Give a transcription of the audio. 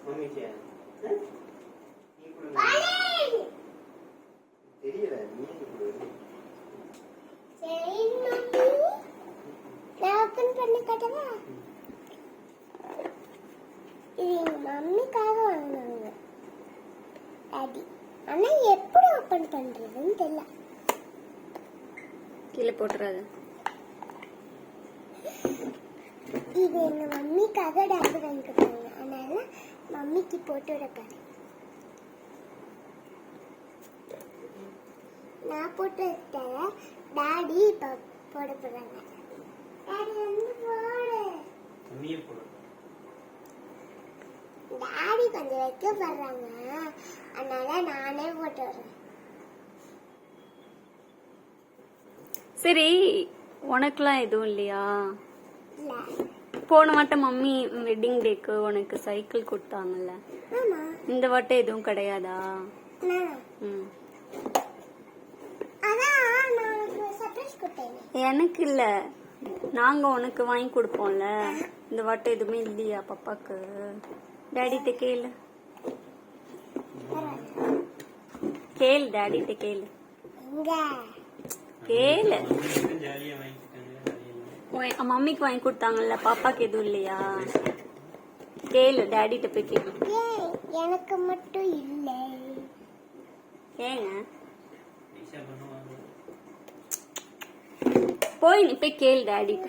மம்மிக்கு தெரியல நீ சரி மம்மி நான் ஓபன் பண்ணி காட்டவா? இது எங்க மம்மிக்காக வாங்கினாங்க டாடி. ஆனா எப்படி ஓபன் பண்றதுன்னு தெரியல. கீழே போட்டுறாத. இது எங்க மம்மிக்காக டாடி வாங்கி கொடுத்தாங்க. அதனால மம்மிக்கு போட்டு விடப்பாரு. நான் போட்டு விட்டேன். டாடி இப்ப போட போறாங்க. டாடி வந்து போடு. நீயே போடு. டாடி கொஞ்சம் வைக்கப்படுறாங்க. அதனால நானே போட்டு வரேன். சரி, உனக்குலாம் எதுவும் இல்லையா? இல்ல. போன வாட்டம் மம்மி வெட்டிங் டேக்கு உனக்கு சைக்கிள் கொடுத்தாங்கல்ல, ஆமா. இந்த வாட்டம் எதுவும் கிடையாதா? ம். அதான் நான் சர்ப்ரைஸ் கொடுத்தேன். எனக்கு இல்ல, நாங்க உனக்கு வாங்கி கொடுப்போம்ல. இந்த வாட்டம் எதுவுமே இல்லையா பாப்பாக்கு? டாடிட்ட கேளு, கேளு டாடிட்ட கேளு, கேளு. ஜாலியா வாங்கிட்டாங்க. மம்மிக்கு வாங்கி கொடுத்தாங்கல்ல, பாப்பாக்கு எதுவும் இல்லையா? கேளு, டாடிட்ட போய் கேளு. எனக்கு மட்டும் இல்லை. ஏங்க பண்ணுவாங்க. போய் நீ போய் கேளு டாடிட்ட.